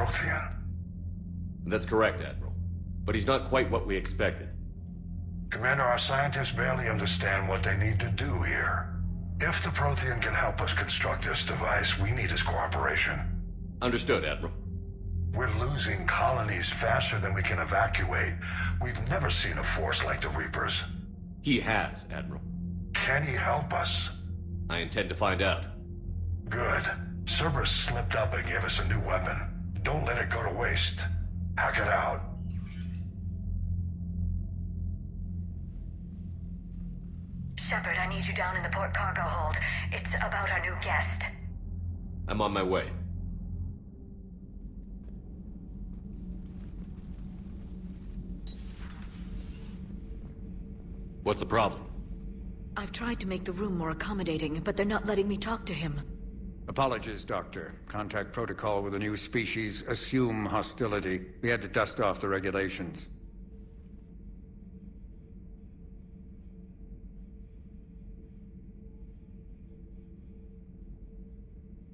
Prothean. That's correct, Admiral. But he's not quite what we expected. Commander, our scientists barely understand what they need to do here. If the Prothean can help us construct this device, we need his cooperation. Understood, Admiral. We're losing colonies faster than we can evacuate. We've never seen a force like the Reapers. He has, Admiral. Can he help us? I intend to find out. Good. Cerberus slipped up and gave us a new weapon. Don't let it go to waste. Hack it out. Shepard, I need you down in the port cargo hold. It's about our new guest. I'm on my way. What's the problem? I've tried to make the room more accommodating, but they're not letting me talk to him. Apologies, Doctor. Contact protocol with a new species. Assume hostility. We had to dust off the regulations.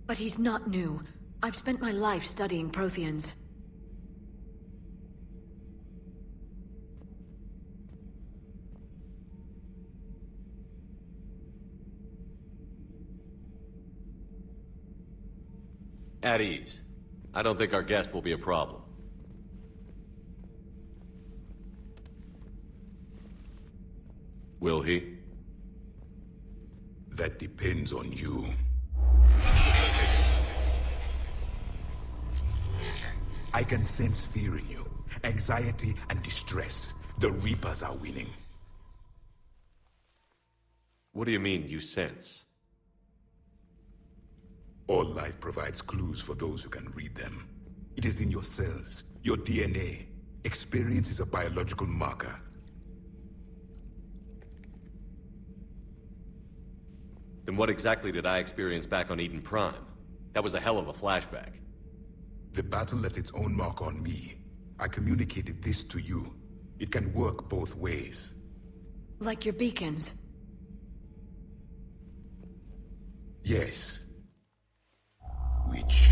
But he's not new. I've spent my life studying Protheans. At ease. I don't think our guest will be a problem. Will he? That depends on you. I can sense fear in you, anxiety and distress. The Reapers are winning. What do you mean, you sense? All life provides clues for those who can read them. It is in your cells, your DNA. Experience is a biological marker. Then what exactly did I experience back on Eden Prime? That was a hell of a flashback. The battle left its own mark on me. I communicated this to you. It can work both ways. Like your beacons. Yes. Which...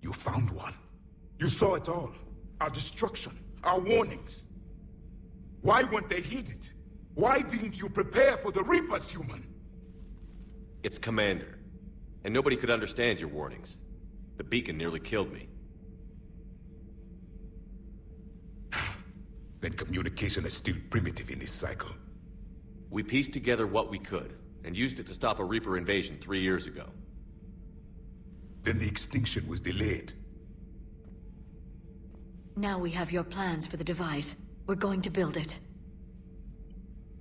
You found one. You saw it all. Our destruction, our warnings. Why weren't they heeded? Why didn't you prepare for the Reapers, human? It's Commander. And nobody could understand your warnings. The beacon nearly killed me. Then communication is still primitive in this cycle. We pieced together what we could, and used it to stop a Reaper invasion 3 years ago. Then the extinction was delayed. Now we have your plans for the device. We're going to build it.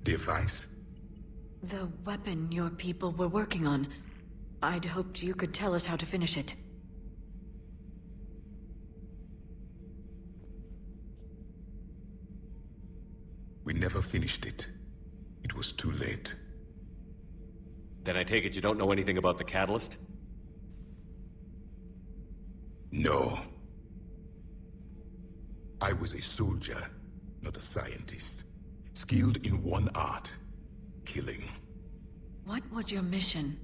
Device? The weapon your people were working on. I'd hoped you could tell us how to finish it. We never finished it. It was too late. Then I take it you don't know anything about the catalyst? No. I was a soldier, not a scientist. Skilled in one art, killing. What was your mission?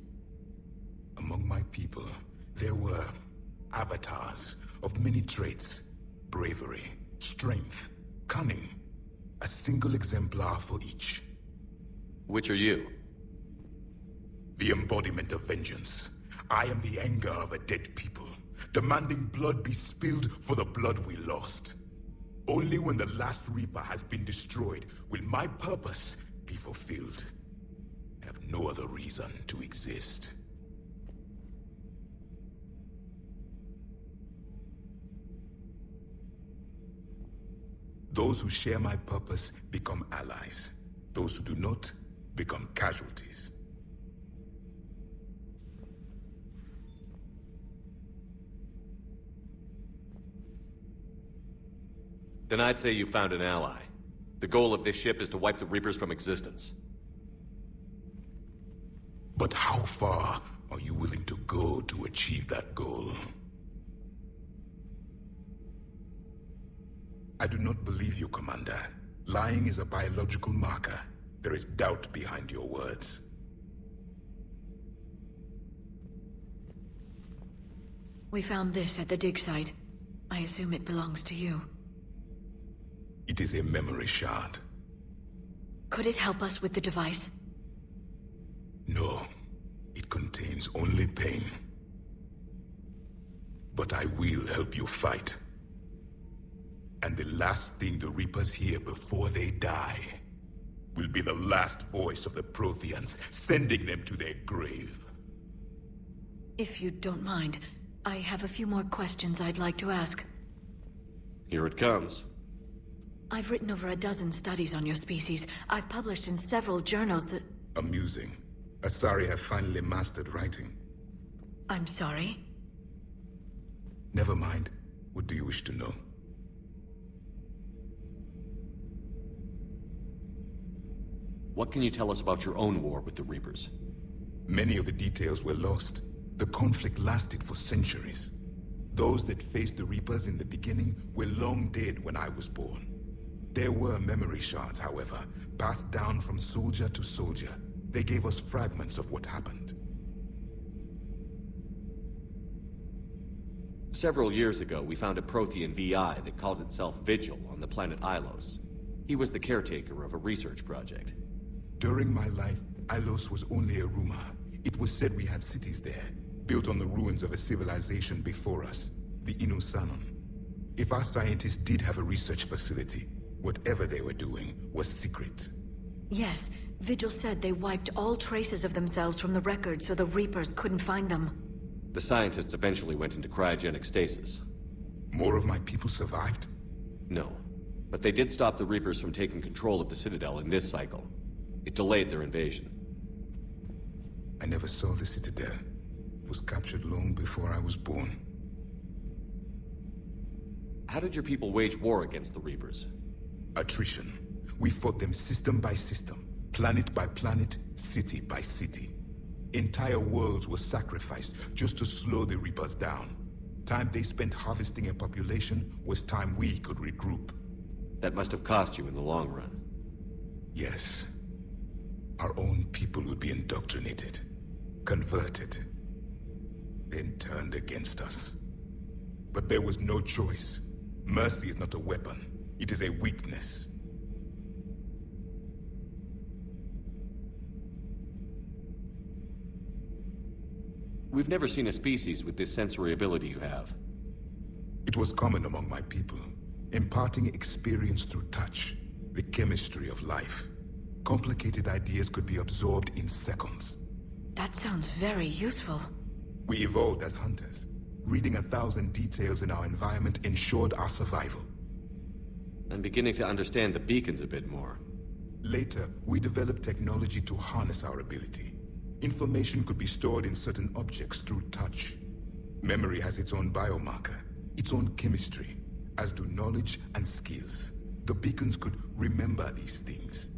Among my people, there were avatars of many traits. Bravery, strength, cunning. A single exemplar for each. Which are you? The embodiment of vengeance. I am the anger of a dead people, demanding blood be spilled for the blood we lost. Only when the last Reaper has been destroyed will my purpose be fulfilled. I have no other reason to exist. Those who share my purpose become allies. Those who do not become casualties. Then I'd say you found an ally. The goal of this ship is to wipe the Reapers from existence. But how far are you willing to go to achieve that goal? I do not believe you, Commander. Lying is a biological marker. There is doubt behind your words. We found this at the dig site. I assume it belongs to you. It is a memory shard. Could it help us with the device? No. It contains only pain. But I will help you fight. And the last thing the Reapers hear before they die will be the last voice of the Protheans, sending them to their grave. If you don't mind, I have a few more questions I'd like to ask. Here it comes. I've written over a dozen studies on your species. I've published in several journals that... Amusing. Asari have finally mastered writing. I'm sorry? Never mind. What do you wish to know? What can you tell us about your own war with the Reapers? Many of the details were lost. The conflict lasted for centuries. Those that faced the Reapers in the beginning were long dead when I was born. There were memory shards, however, passed down from soldier to soldier. They gave us fragments of what happened. Several years ago, we found a Prothean VI that called itself Vigil on the planet Ilos. He was the caretaker of a research project. During my life, Ilos was only a rumor. It was said we had cities there, built on the ruins of a civilization before us, the Inusanon. If our scientists did have a research facility, whatever they were doing was secret. Yes, Vigil said they wiped all traces of themselves from the records so the Reapers couldn't find them. The scientists eventually went into cryogenic stasis. More of my people survived? No, but they did stop the Reapers from taking control of the Citadel in this cycle. It delayed their invasion. I never saw the Citadel. It was captured long before I was born. How did your people wage war against the Reapers? Attrition. We fought them system by system, planet by planet, city by city. Entire worlds were sacrificed just to slow the Reapers down. Time they spent harvesting a population was time we could regroup. That must have cost you in the long run. Yes. Our own people would be indoctrinated, converted, then turned against us. But there was no choice. Mercy is not a weapon. It is a weakness. We've never seen a species with this sensory ability you have. It was common among my people, imparting experience through touch, the chemistry of life. Complicated ideas could be absorbed in seconds. That sounds very useful. We evolved as hunters. Reading 1,000 details in our environment ensured our survival. I'm beginning to understand the beacons a bit more. Later, we developed technology to harness our ability. Information could be stored in certain objects through touch. Memory has its own biomarker, its own chemistry, as do knowledge and skills. The beacons could remember these things.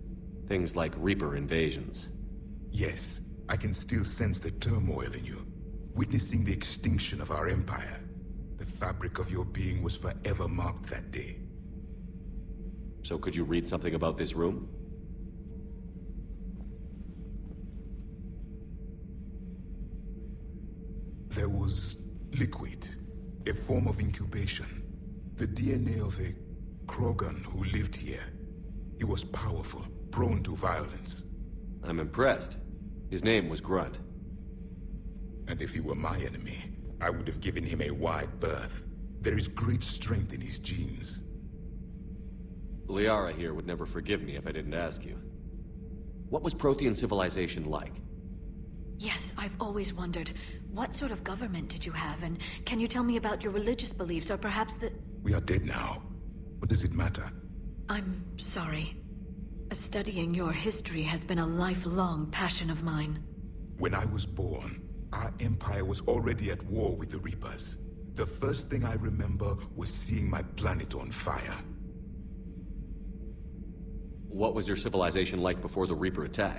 Things like Reaper invasions. Yes, I can still sense the turmoil in you, witnessing the extinction of our empire. The fabric of your being was forever marked that day. So could you read something about this room? There was liquid, a form of incubation. The DNA of a Krogan who lived here. He was powerful, prone to violence. I'm impressed. His name was Grunt. And if he were my enemy, I would have given him a wide berth. There is great strength in his genes. Liara here would never forgive me if I didn't ask you. What was Prothean civilization like? Yes, I've always wondered, what sort of government did you have, and can you tell me about your religious beliefs, or perhaps the... We are dead now. What does it matter? I'm sorry. Studying your history has been a lifelong passion of mine. When I was born, our empire was already at war with the Reapers. The first thing I remember was seeing my planet on fire. What was your civilization like before the Reaper attack?